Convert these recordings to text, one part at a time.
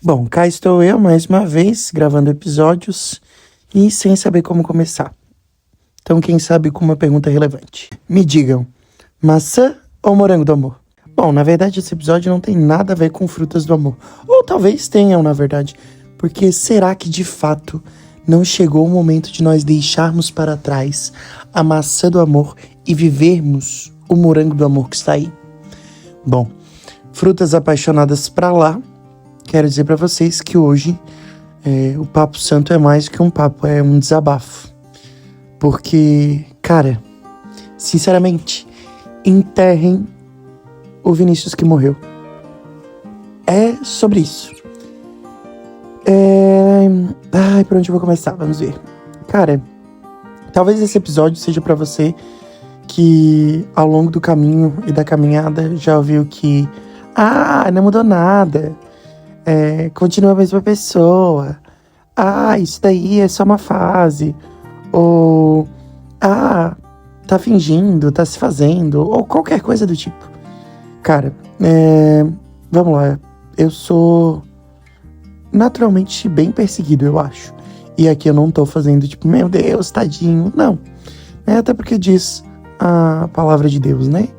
Bom, cá estou eu mais uma vez gravando episódios e sem saber como começar. Então, quem sabe com uma pergunta relevante. Me digam, maçã ou morango do amor? Bom, na verdade esse episódio não tem nada a ver com frutas do amor. Ou talvez tenham, na verdade. Porque será que de fato não chegou o momento de nós deixarmos para trás a maçã do amor e vivermos o morango do amor que está aí? Bom, frutas apaixonadas pra lá. Quero dizer pra vocês que hoje o Papo Santo é mais que um papo, é um desabafo. Porque, cara, sinceramente, enterrem o Vinícius que morreu. É sobre isso. Ai, por onde eu vou começar? Vamos ver. Cara, talvez esse episódio seja pra você que ao longo do caminho e da caminhada já ouviu que não mudou nada. Continua a mesma pessoa. Isso daí é só uma fase. Ou, tá fingindo, tá se fazendo. Ou qualquer coisa do tipo. Cara, vamos lá. Eu sou naturalmente bem perseguido, eu acho. E aqui eu não tô fazendo tipo, meu Deus, tadinho. Não. Até porque diz a palavra de Deus, né?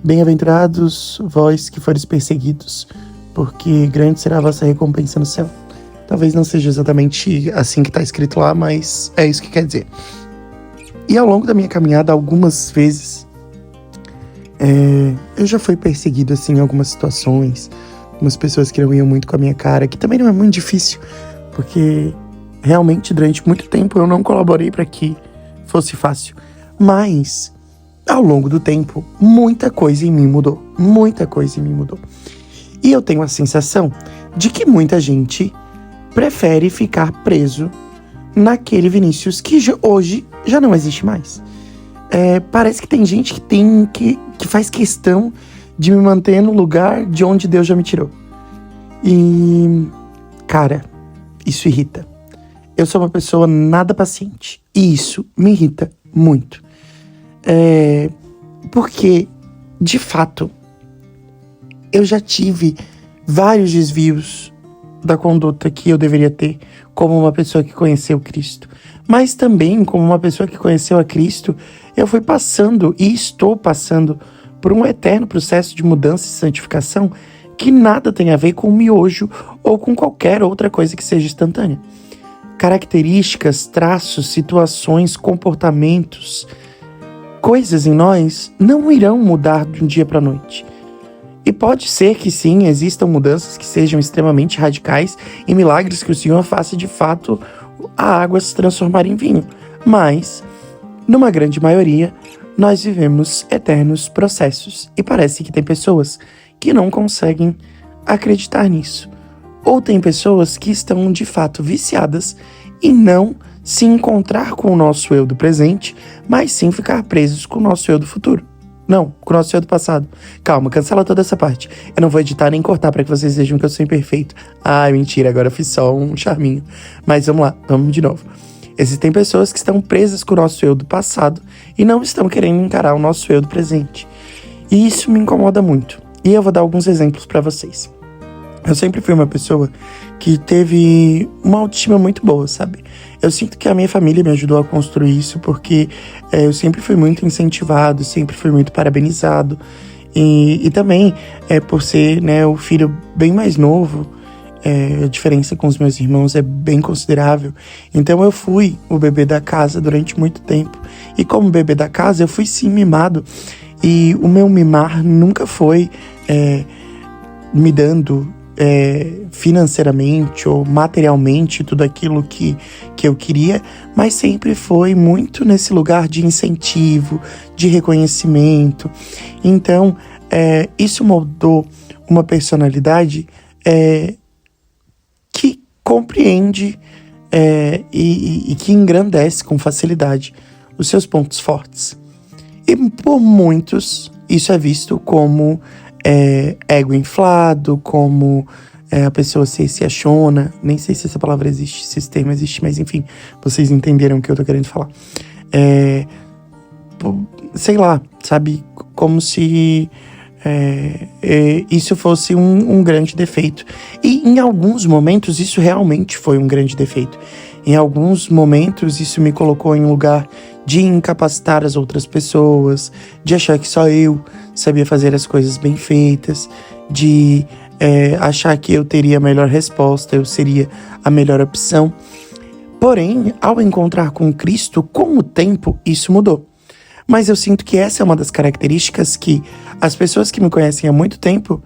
Bem-aventurados vós que foreis perseguidos, porque grande será a vossa recompensa no céu. Talvez não seja exatamente assim que está escrito lá, mas é isso que quer dizer. E ao longo da minha caminhada, algumas vezes, eu já fui perseguido assim, em algumas situações. Algumas pessoas que não iam muito com a minha cara, que também não é muito difícil, porque realmente durante muito tempo eu não colaborei para que fosse fácil. Mas, ao longo do tempo, muita coisa em mim mudou. Muita coisa em mim mudou. E eu tenho a sensação de que muita gente prefere ficar preso naquele Vinícius que hoje já não existe mais. Parece que tem gente que faz questão de me manter no lugar de onde Deus já me tirou. E, cara, isso irrita. Eu sou uma pessoa nada paciente. E isso me irrita muito. Porque, de fato, eu já tive vários desvios da conduta que eu deveria ter como uma pessoa que conheceu Cristo. Mas também, como uma pessoa que conheceu a Cristo, eu fui passando e estou passando por um eterno processo de mudança e santificação que nada tem a ver com o miojo ou com qualquer outra coisa que seja instantânea. Características, traços, situações, comportamentos, coisas em nós não irão mudar de um dia para a noite. E pode ser que sim, existam mudanças que sejam extremamente radicais e milagres que o Senhor faça de fato a água se transformar em vinho. Mas, numa grande maioria, nós vivemos eternos processos. E parece que tem pessoas que não conseguem acreditar nisso. Ou tem pessoas que estão de fato viciadas e não se encontrar com o nosso eu do presente, mas sim ficar presos com o nosso eu do futuro. Não, com o nosso eu do passado. Calma, cancela toda essa parte. Eu não vou editar nem cortar pra que vocês vejam que eu sou imperfeito. Mentira, agora eu fiz só um charminho. Mas vamos lá, vamos de novo. Existem pessoas que estão presas com o nosso eu do passado e não estão querendo encarar o nosso eu do presente. E isso me incomoda muito. E eu vou dar alguns exemplos pra vocês. Eu sempre fui uma pessoa que teve uma autoestima muito boa, sabe? Eu sinto que a minha família me ajudou a construir isso porque eu sempre fui muito incentivado, sempre fui muito parabenizado. E também, por ser, né, o filho bem mais novo, a diferença com os meus irmãos é bem considerável. Então eu fui o bebê da casa durante muito tempo. E como bebê da casa, eu fui sim mimado. E o meu mimar nunca foi me dando financeiramente ou materialmente tudo aquilo que eu queria, mas sempre foi muito nesse lugar de incentivo, de reconhecimento. Então, isso moldou uma personalidade que compreende e que engrandece com facilidade os seus pontos fortes. E por muitos, isso é visto como ego inflado, como a pessoa se achona. Nem sei se essa palavra existe, se esse termo existe, mas enfim, vocês entenderam o que eu tô querendo falar. Sei lá, sabe? Como se isso fosse um grande defeito. E em alguns momentos isso realmente foi um grande defeito. Em alguns momentos isso me colocou em um lugar de incapacitar as outras pessoas, de achar que só eu sabia fazer as coisas bem feitas, de achar que eu teria a melhor resposta, eu seria a melhor opção. Porém, ao encontrar com Cristo, com o tempo, isso mudou. Mas eu sinto que essa é uma das características que as pessoas que me conhecem há muito tempo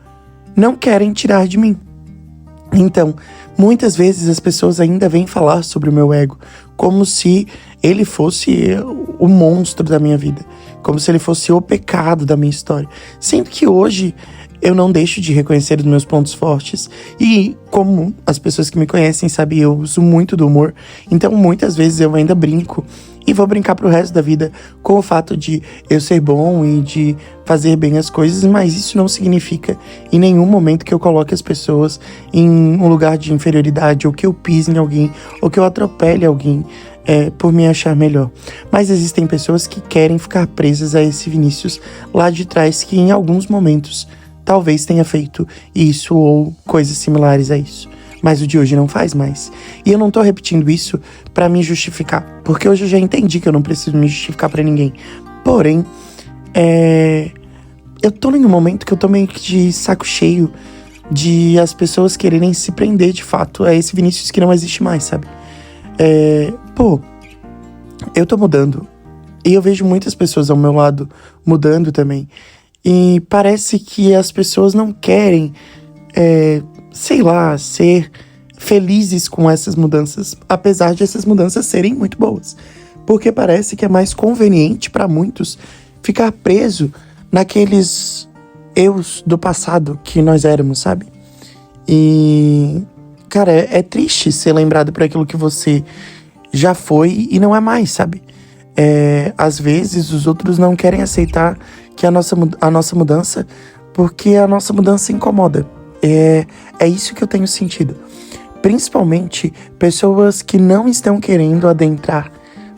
não querem tirar de mim. Então, muitas vezes as pessoas ainda vêm falar sobre o meu ego, como se ele fosse o monstro da minha vida, como se ele fosse o pecado da minha história. Sendo que hoje eu não deixo de reconhecer os meus pontos fortes e, como as pessoas que me conhecem sabem, eu uso muito do humor, então muitas vezes eu ainda brinco e vou brincar pro resto da vida com o fato de eu ser bom e de fazer bem as coisas, mas isso não significa em nenhum momento que eu coloque as pessoas em um lugar de inferioridade, ou que eu pise em alguém, ou que eu atropele alguém por me achar melhor. Mas existem pessoas que querem ficar presas a esse Vinícius lá de trás, que em alguns momentos talvez tenha feito isso ou coisas similares a isso. Mas o de hoje não faz mais. E eu não tô repetindo isso pra me justificar, porque hoje eu já entendi que eu não preciso me justificar pra ninguém. Porém, eu tô em um momento que eu tô meio que de saco cheio de as pessoas quererem se prender de fato a esse Vinícius que não existe mais, sabe? Eu tô mudando. E eu vejo muitas pessoas ao meu lado mudando também. E parece que as pessoas não querem, ser felizes com essas mudanças, apesar de essas mudanças serem muito boas. Porque parece que é mais conveniente para muitos ficar preso naqueles eus do passado que nós éramos, sabe? E, cara, é triste ser lembrado por aquilo que você já foi e não é mais, sabe? Às vezes os outros não querem aceitar que a nossa mudança, porque a nossa mudança incomoda. É isso que eu tenho sentido. Principalmente pessoas que não estão querendo adentrar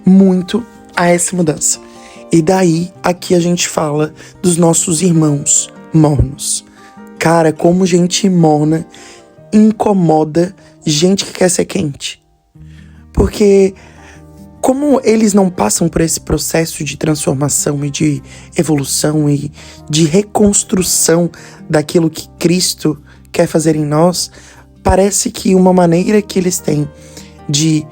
muito a essa mudança. E daí, aqui a gente fala dos nossos irmãos mornos. Cara, como gente morna incomoda gente que quer ser quente. Porque como eles não passam por esse processo de transformação e de evolução e de reconstrução daquilo que Cristo quer fazer em nós, parece que uma maneira que eles têm de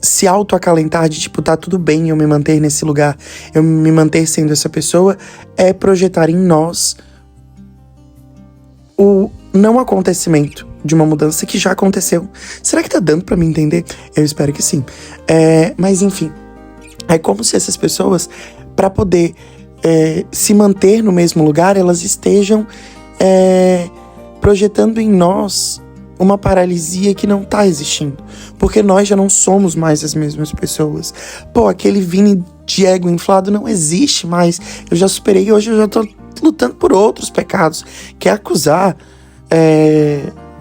se autoacalentar, de tipo, tá tudo bem eu me manter nesse lugar, eu me manter sendo essa pessoa, é projetar em nós o não acontecimento de uma mudança que já aconteceu. Será que tá dando pra me entender? Eu espero que sim. Mas enfim, é como se essas pessoas, pra poder se manter no mesmo lugar, elas estejam projetando em nós uma paralisia que não tá existindo. Porque nós já não somos mais as mesmas pessoas. Aquele Vini de ego inflado não existe mais. Eu já superei, hoje eu já tô lutando por outros pecados. Quer acusar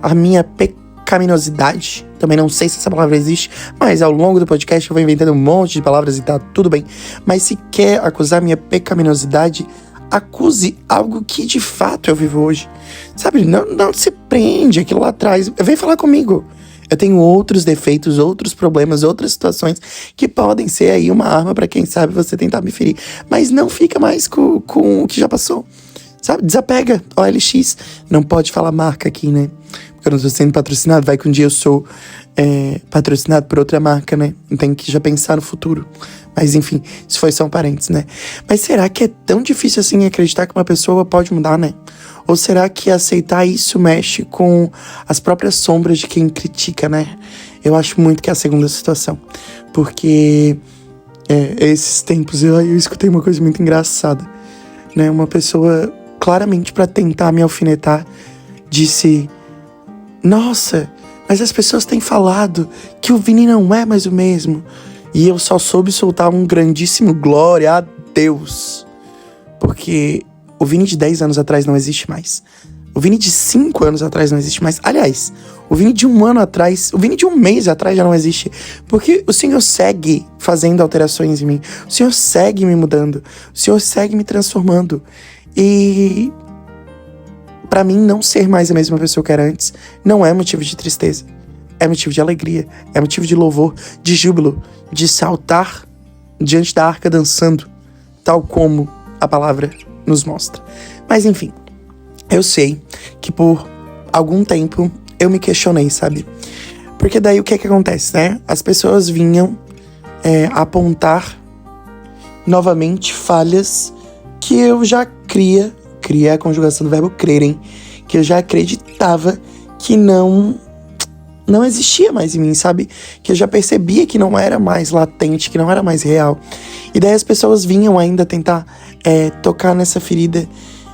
a minha pecaminosidade? Também não sei se essa palavra existe, mas ao longo do podcast eu vou inventando um monte de palavras e tá tudo bem. Mas se quer acusar minha pecaminosidade, acuse algo que de fato eu vivo hoje. Sabe, não se prende aquilo lá atrás. Vem falar comigo. Eu tenho outros defeitos, outros problemas, outras situações que podem ser aí uma arma pra quem sabe você tentar me ferir. Mas não fica mais com o que já passou. Sabe, desapega. OLX, não pode falar marca aqui, né? Porque eu não tô sendo patrocinado. Vai que um dia eu sou patrocinado por outra marca, né? Tem que já pensar no futuro. Mas enfim, isso foi só um parênteses, né? Mas será que é tão difícil assim acreditar que uma pessoa pode mudar, né? Ou será que aceitar isso mexe com as próprias sombras de quem critica, né? Eu acho muito que é a segunda situação. Porque esses tempos eu escutei uma coisa muito engraçada, né? Uma pessoa, claramente para tentar me alfinetar, disse: nossa, mas as pessoas têm falado que o Vini não é mais o mesmo. E eu só soube soltar um grandíssimo glória a Deus. Porque o Vini de 10 anos atrás não existe mais. O Vini de 5 anos atrás não existe mais. Aliás, o Vini de 1 ano atrás, o Vini de 1 mês atrás já não existe. Porque o Senhor segue fazendo alterações em mim. O Senhor segue me mudando. O Senhor segue me transformando. E pra mim, não ser mais a mesma pessoa que era antes não é motivo de tristeza. É motivo de alegria, é motivo de louvor, de júbilo, de saltar diante da arca dançando, tal como a palavra nos mostra. Mas enfim, eu sei que por algum tempo eu me questionei, sabe? Porque daí o que acontece, né? As pessoas vinham apontar novamente falhas que eu já cria é a conjugação do verbo crerem, que eu já acreditava que não existia mais em mim, sabe? Que eu já percebia que não era mais latente, que não era mais real. E daí as pessoas vinham ainda tentar tocar nessa ferida.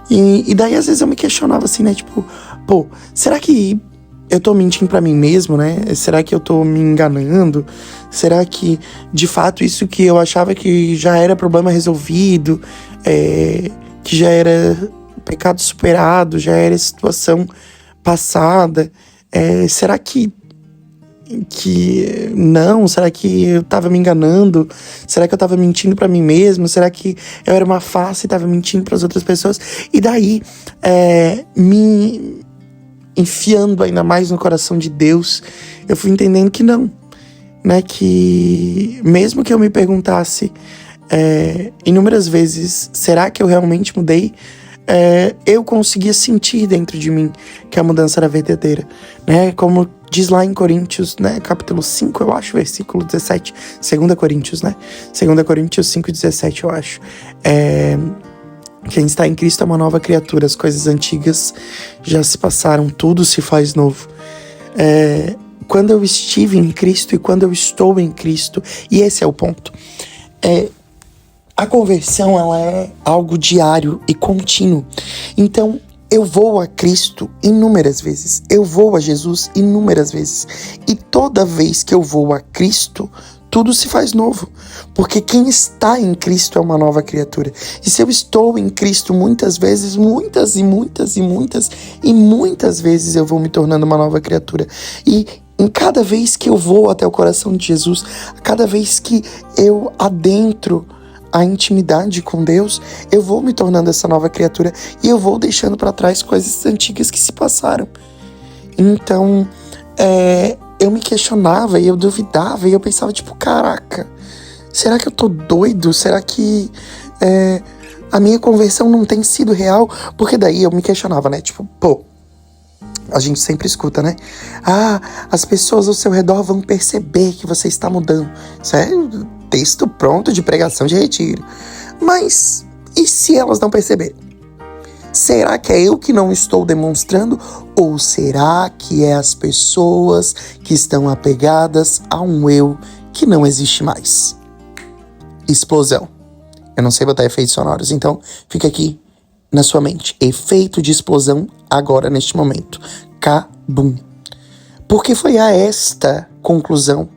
E daí às vezes eu me questionava assim, né? Tipo, pô, será que eu tô mentindo pra mim mesmo, né? Será que eu tô me enganando? Será que, de fato, isso que eu achava que já era problema resolvido, que já era pecado superado, já era situação passada, será que não? Será que eu tava me enganando? Será que eu tava mentindo pra mim mesmo? Será que eu era uma face e tava mentindo pras outras pessoas? E daí, me enfiando ainda mais no coração de Deus, eu fui entendendo que não, né? Que mesmo que eu me perguntasse inúmeras vezes, será que eu realmente mudei? Eu conseguia sentir dentro de mim que a mudança era verdadeira, né? Como diz lá em Coríntios, né? Capítulo 5, eu acho, versículo 17. 2 Coríntios, né? 2 Coríntios 5, 17, eu acho. Quem está em Cristo é uma nova criatura. As coisas antigas já se passaram, tudo se faz novo. Quando eu estive em Cristo e quando eu estou em Cristo, e esse é o ponto, a conversão, ela é algo diário e contínuo. Então, eu vou a Cristo inúmeras vezes. Eu vou a Jesus inúmeras vezes. E toda vez que eu vou a Cristo, tudo se faz novo. Porque quem está em Cristo é uma nova criatura. E se eu estou em Cristo muitas vezes, muitas vezes eu vou me tornando uma nova criatura. E em cada vez que eu vou até o coração de Jesus, cada vez que eu adentro a intimidade com Deus, eu vou me tornando essa nova criatura e eu vou deixando para trás coisas antigas que se passaram. Então, eu me questionava e eu duvidava e eu pensava, tipo, caraca, será que eu tô doido? Será que a minha conversão não tem sido real? Porque daí eu me questionava, né? Tipo, pô, a gente sempre escuta, né? As pessoas ao seu redor vão perceber que você está mudando. Isso é texto pronto de pregação de retiro. Mas, e se elas não perceberem? Será que é eu que não estou demonstrando? Ou será que é as pessoas que estão apegadas a um eu que não existe mais? Explosão. Eu não sei botar efeitos sonoros, então fica aqui na sua mente. Efeito de explosão agora, neste momento. Cabum. Porque foi a esta conclusão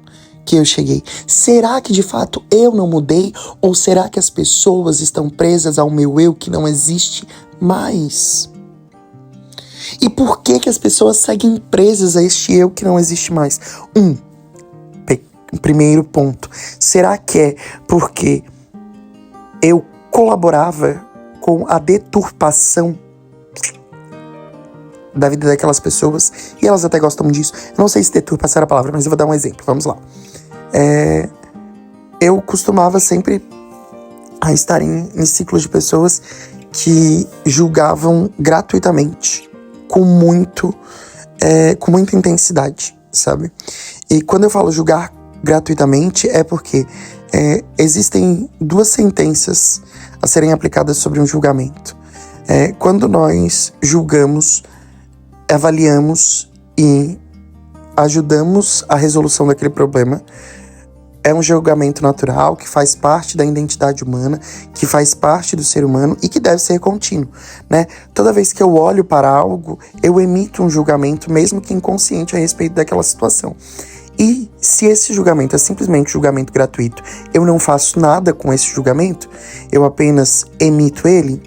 que eu cheguei. Será que de fato eu não mudei? Ou será que as pessoas estão presas ao meu eu que não existe mais? E por que as pessoas seguem presas a este eu que não existe mais? Primeiro ponto. Será que é porque eu colaborava com a deturpação da vida daquelas pessoas? E elas até gostam disso. Eu não sei se deturpação era a palavra, mas eu vou dar um exemplo. Vamos lá. Eu costumava sempre a estar em ciclos de pessoas que julgavam gratuitamente, com muita intensidade, sabe? E quando eu falo julgar gratuitamente, é porque existem duas sentenças a serem aplicadas sobre um julgamento. Quando nós julgamos, avaliamos e ajudamos a resolução daquele problema, é um julgamento natural que faz parte da identidade humana, que faz parte do ser humano e que deve ser contínuo, né? Toda vez que eu olho para algo, eu emito um julgamento, mesmo que inconsciente, a respeito daquela situação. E se esse julgamento é simplesmente julgamento gratuito, eu não faço nada com esse julgamento, eu apenas emito ele,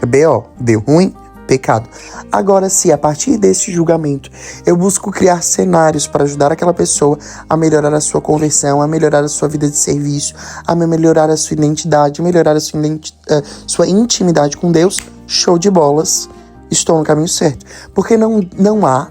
B.O., deu ruim, pecado. Agora, se a partir desse julgamento eu busco criar cenários para ajudar aquela pessoa a melhorar a sua conversão, a melhorar a sua vida de serviço, a melhorar a sua identidade, a melhorar a sua intimidade com Deus, show de bolas, estou no caminho certo. Porque não há,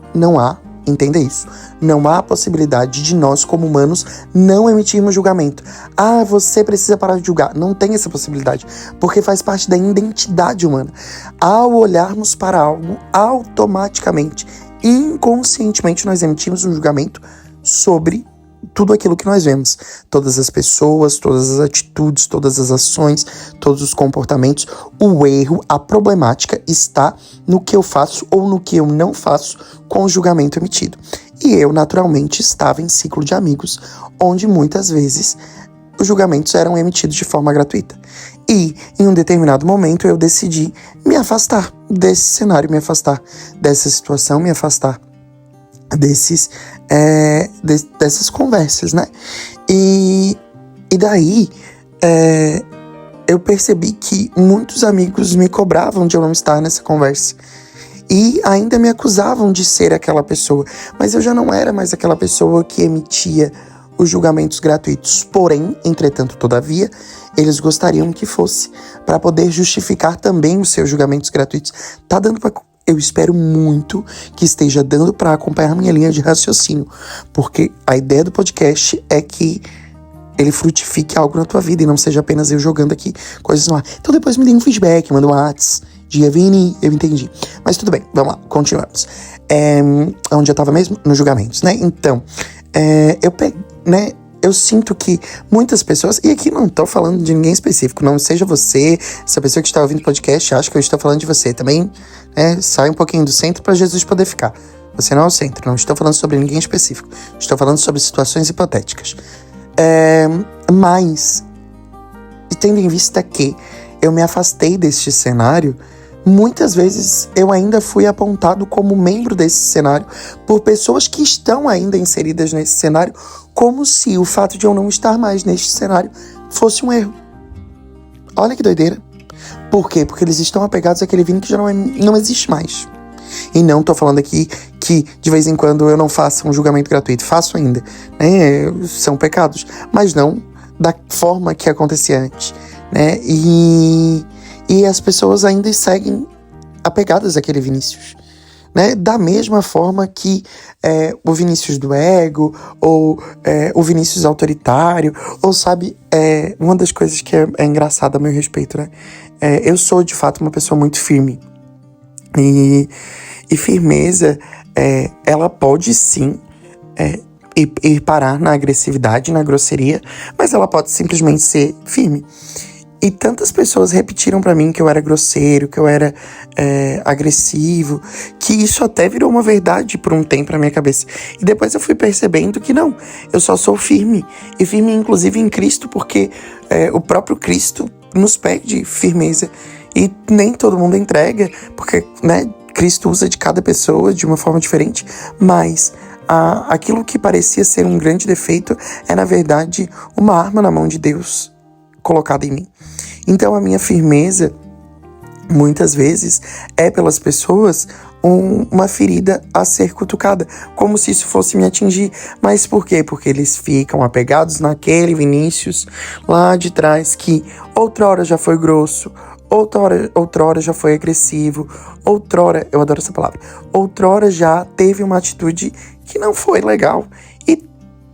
entenda isso, não há possibilidade de nós, como humanos, não emitirmos julgamento. Ah, você precisa parar de julgar. Não tem essa possibilidade, porque faz parte da identidade humana. Ao olharmos para algo, automaticamente, inconscientemente, nós emitimos um julgamento sobre tudo aquilo que nós vemos. Todas as pessoas, todas as atitudes, todas as ações, todos os comportamentos. O erro, a problemática está no que eu faço ou no que eu não faço com o julgamento emitido. E eu, naturalmente, estava em ciclo de amigos, onde muitas vezes os julgamentos eram emitidos de forma gratuita. E, em um determinado momento, eu decidi me afastar desse cenário, me afastar dessa situação, me afastar dessas conversas, né? E daí, eu percebi que muitos amigos me cobravam de eu não estar nessa conversa. E ainda me acusavam de ser aquela pessoa. Mas eu já não era mais aquela pessoa que emitia os julgamentos gratuitos. Porém, entretanto, todavia, eles gostariam que fosse, para poder justificar também os seus julgamentos gratuitos. Tá dando pra... Eu espero muito que esteja dando para acompanhar minha linha de raciocínio, porque a ideia do podcast é que ele frutifique algo na tua vida e não seja apenas eu jogando aqui coisas no ar. Então depois me dê um feedback, manda um WhatsApp, diga, Vini, eu entendi. Mas tudo bem, vamos lá, continuamos. Onde eu tava mesmo? Nos julgamentos, né? Então, eu sinto que muitas pessoas, e aqui não estou falando de ninguém específico, não seja você, essa pessoa que está ouvindo o podcast, acha que eu estou falando de você também, né? Sai um pouquinho do centro para Jesus poder ficar. Você não é o centro, não estou falando sobre ninguém específico, estou falando sobre situações hipotéticas. Mas, tendo em vista que eu me afastei deste cenário, muitas vezes eu ainda fui apontado como membro desse cenário por pessoas que estão ainda inseridas nesse cenário, como se o fato de eu não estar mais neste cenário fosse um erro. Olha que doideira. Por quê? Porque eles estão apegados àquele vinho que já não existe mais. E não tô falando aqui que de vez em quando eu não faça um julgamento gratuito. Faço ainda, né? São pecados. Mas não da forma que acontecia antes, né? E as pessoas ainda seguem apegadas àquele Vinícius, né? Da mesma forma que o Vinícius do ego, ou o Vinícius autoritário, ou sabe, uma das coisas que é engraçada a meu respeito, né? Eu sou de fato uma pessoa muito firme. E firmeza, ela pode sim ir parar na agressividade, na grosseria, mas ela pode simplesmente ser firme. E tantas pessoas repetiram pra mim que eu era grosseiro, que eu era agressivo, que isso até virou uma verdade por um tempo na minha cabeça. E depois eu fui percebendo que não, eu só sou firme. E firme inclusive em Cristo, porque o próprio Cristo nos pede firmeza. E nem todo mundo entrega, porque, né, Cristo usa de cada pessoa de uma forma diferente, mas aquilo que parecia ser um grande defeito é, na verdade, uma arma na mão de Deus colocada em mim. Então a minha firmeza, muitas vezes, é pelas pessoas uma ferida a ser cutucada, como se isso fosse me atingir. Mas por quê? Porque eles ficam apegados naquele Vinícius lá de trás que outrora já foi grosso, outrora já foi agressivo, outrora, eu adoro essa palavra, outrora já teve uma atitude que não foi legal. E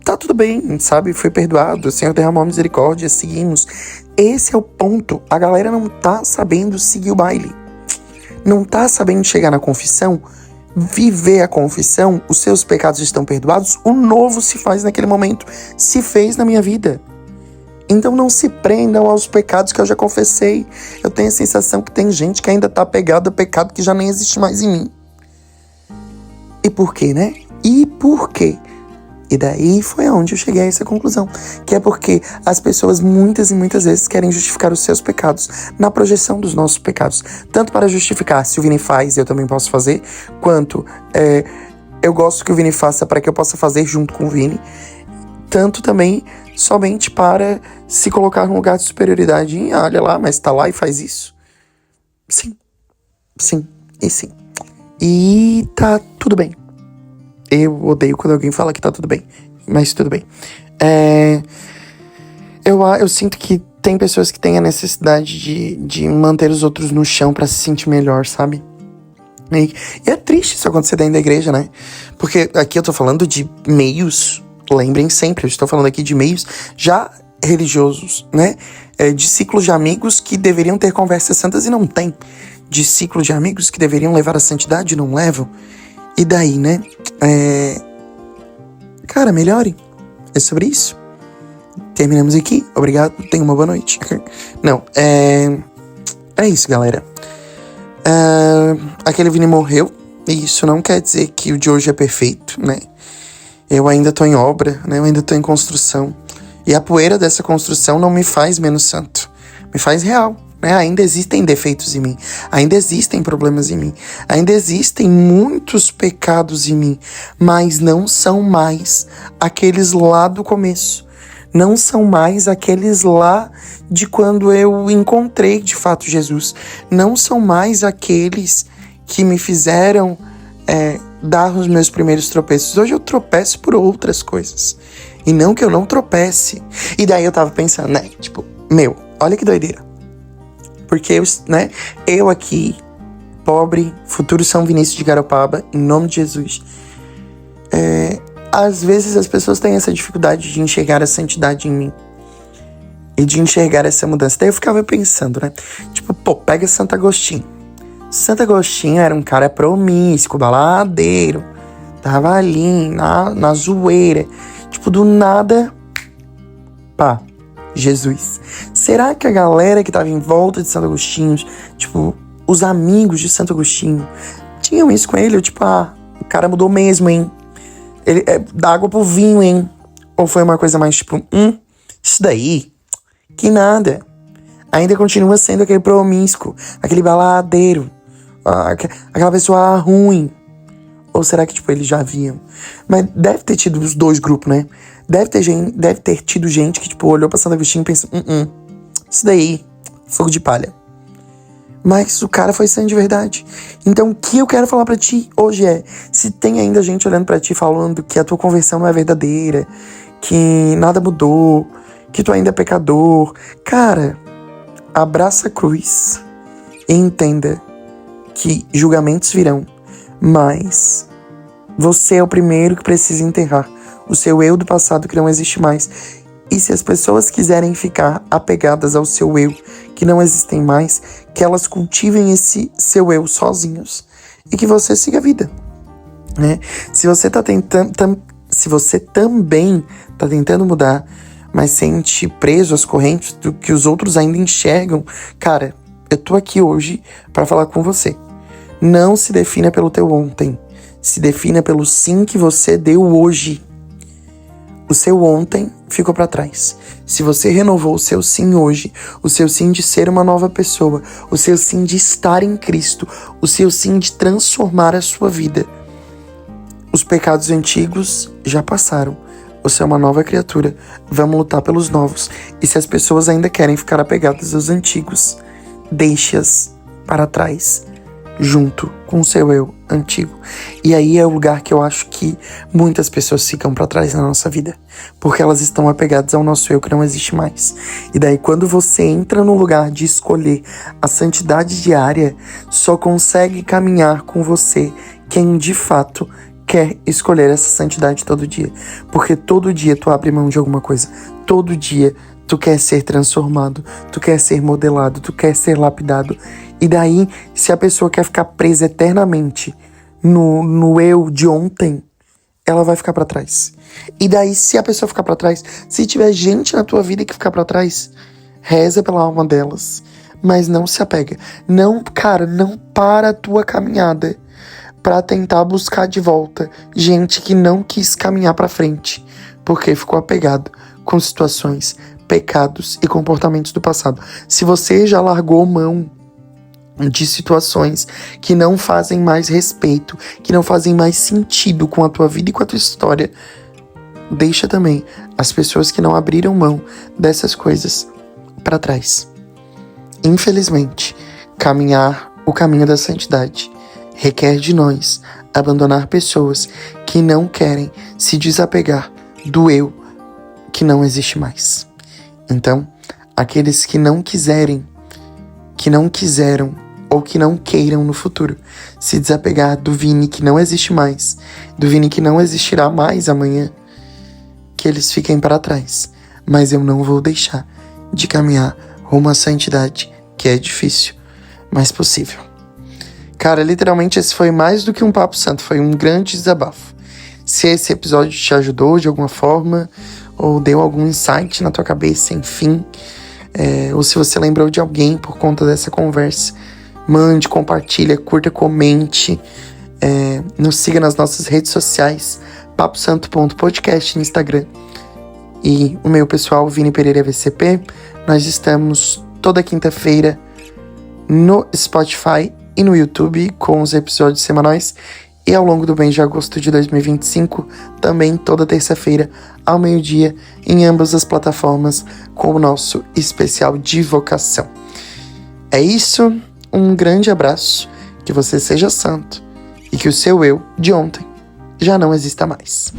tá tudo bem, sabe? Foi perdoado, o Senhor derramou misericórdia, seguimos. Esse é o ponto. A galera não tá sabendo seguir o baile. Não tá sabendo chegar na confissão, viver a confissão, os seus pecados estão perdoados, o novo se faz naquele momento, se fez na minha vida. Então não se prendam aos pecados que eu já confessei. Eu tenho a sensação que tem gente que ainda tá apegada a pecado que já nem existe mais em mim. E por quê, né? E por quê? E daí foi aonde eu cheguei a essa conclusão, que é porque as pessoas muitas e muitas vezes querem justificar os seus pecados na projeção dos nossos pecados, tanto para justificar se o Vini faz, eu também posso fazer, quanto eu gosto que o Vini faça para que eu possa fazer junto com o Vini, tanto também somente para se colocar num lugar de superioridade. Olha lá, mas tá lá e faz isso. Sim. E sim. E tá tudo bem. Eu odeio quando alguém fala que tá tudo bem, mas tudo bem. Eu sinto que tem pessoas que têm a necessidade de manter os outros no chão pra se sentir melhor, sabe? E é triste isso acontecer dentro da igreja, né? Porque aqui eu tô falando de meios, lembrem sempre, eu estou falando aqui de meios já religiosos, né? De ciclos de amigos que deveriam ter conversas santas e não tem. De ciclos de amigos que deveriam levar a santidade e não levam. E daí, né? Cara, melhore. É sobre isso. Terminamos aqui. Obrigado. Tenha uma boa noite. Não, é isso, galera. Aquele Vini morreu. E isso não quer dizer que o de hoje é perfeito, né? Eu ainda tô em obra, né? Eu ainda tô em construção. E a poeira dessa construção não me faz menos santo. Me faz real, né? Ainda existem defeitos em mim. Ainda existem problemas em mim. Ainda existem muitos pecados em mim. Mas não são mais aqueles lá do começo. Não são mais aqueles lá de quando eu encontrei de fato Jesus. Não são mais aqueles que me fizeram dar os meus primeiros tropeços. Hoje eu tropeço por outras coisas. E não que eu não tropece. E daí eu tava pensando, né? Tipo, olha que doideira. Porque eu aqui, pobre, futuro São Vinícius de Garopaba, em nome de Jesus. Às vezes as pessoas têm essa dificuldade de enxergar a santidade em mim. E de enxergar essa mudança. Daí eu ficava pensando, né? Tipo, pega Santo Agostinho. Santo Agostinho era um cara promíscuo, baladeiro. Tava ali, na zoeira. Tipo, do nada, Jesus. Será que a galera que tava em volta de Santo Agostinho, tipo, os amigos de Santo Agostinho, tinham isso com ele? Tipo, o cara mudou mesmo, hein? Ele dá água pro vinho, hein? Ou foi uma coisa mais tipo, isso daí, que nada. Ainda continua sendo aquele promíscuo, aquele baladeiro, aquela pessoa ruim. Ou será que, tipo, eles já viam? Mas deve ter tido os dois grupos, né? Deve ter tido gente que, tipo, olhou pra Santo Agostinho e pensou, isso daí, fogo de palha. Mas o cara foi santo de verdade. Então o que eu quero falar pra ti hoje se tem ainda gente olhando pra ti falando que a tua conversão não é verdadeira, que nada mudou, que tu ainda é pecador, cara, abraça a cruz e entenda que julgamentos virão, mas você é o primeiro que precisa enterrar o seu eu do passado que não existe mais. E se as pessoas quiserem ficar apegadas ao seu eu, que não existem mais, que elas cultivem esse seu eu sozinhos e que você siga a vida, né? Se você também tá tentando mudar, mas sente preso às correntes do que os outros ainda enxergam, cara, eu tô aqui hoje para falar com você. Não se defina pelo teu ontem, se defina pelo sim que você deu hoje. O seu ontem ficou para trás. Se você renovou o seu sim hoje, o seu sim de ser uma nova pessoa, o seu sim de estar em Cristo, o seu sim de transformar a sua vida, os pecados antigos já passaram. Você é uma nova criatura. Vamos lutar pelos novos. E se as pessoas ainda querem ficar apegadas aos antigos, deixe-as para trás, junto com o seu eu antigo. E aí é o lugar que eu acho que muitas pessoas ficam para trás na nossa vida, porque elas estão apegadas ao nosso eu que não existe mais. E daí quando você entra no lugar de escolher a santidade diária, só consegue caminhar com você quem de fato quer escolher essa santidade todo dia. Porque todo dia tu abre mão de alguma coisa. Todo dia tu quer ser transformado, tu quer ser modelado, tu quer ser lapidado. E daí, se a pessoa quer ficar presa eternamente no eu de ontem, ela vai ficar pra trás. E daí, se a pessoa ficar pra trás, se tiver gente na tua vida que ficar pra trás, reza pela alma delas, mas não se apega. Não, cara, não para a tua caminhada pra tentar buscar de volta gente que não quis caminhar pra frente, porque ficou apegado com situações, pecados e comportamentos do passado. Se você já largou mão de situações que não fazem mais respeito, que não fazem mais sentido com a tua vida e com a tua história, deixa também as pessoas que não abriram mão dessas coisas para trás. Infelizmente, caminhar o caminho da santidade requer de nós abandonar pessoas que não querem se desapegar do eu que não existe mais. Então, aqueles que não quiseram ou que não queiram no futuro se desapegar do Vini que não existe mais, do Vini que não existirá mais amanhã, que eles fiquem para trás. Mas eu não vou deixar de caminhar rumo à santidade, que é difícil, mas possível. Cara, literalmente esse foi mais do que um papo santo, foi um grande desabafo. Se esse episódio te ajudou de alguma forma, ou deu algum insight na tua cabeça, enfim, ou se você lembrou de alguém por conta dessa conversa, mande, compartilha, curta, comente, nos siga nas nossas redes sociais, paposanto.podcast no Instagram. E o meu pessoal, Vini Pereira VCP, nós estamos toda quinta-feira no Spotify e no YouTube com os episódios semanais. E ao longo do mês de agosto de 2025, também toda terça-feira, ao meio-dia, em ambas as plataformas, com o nosso especial de vocação. É isso, um grande abraço, que você seja santo e que o seu eu de ontem já não exista mais.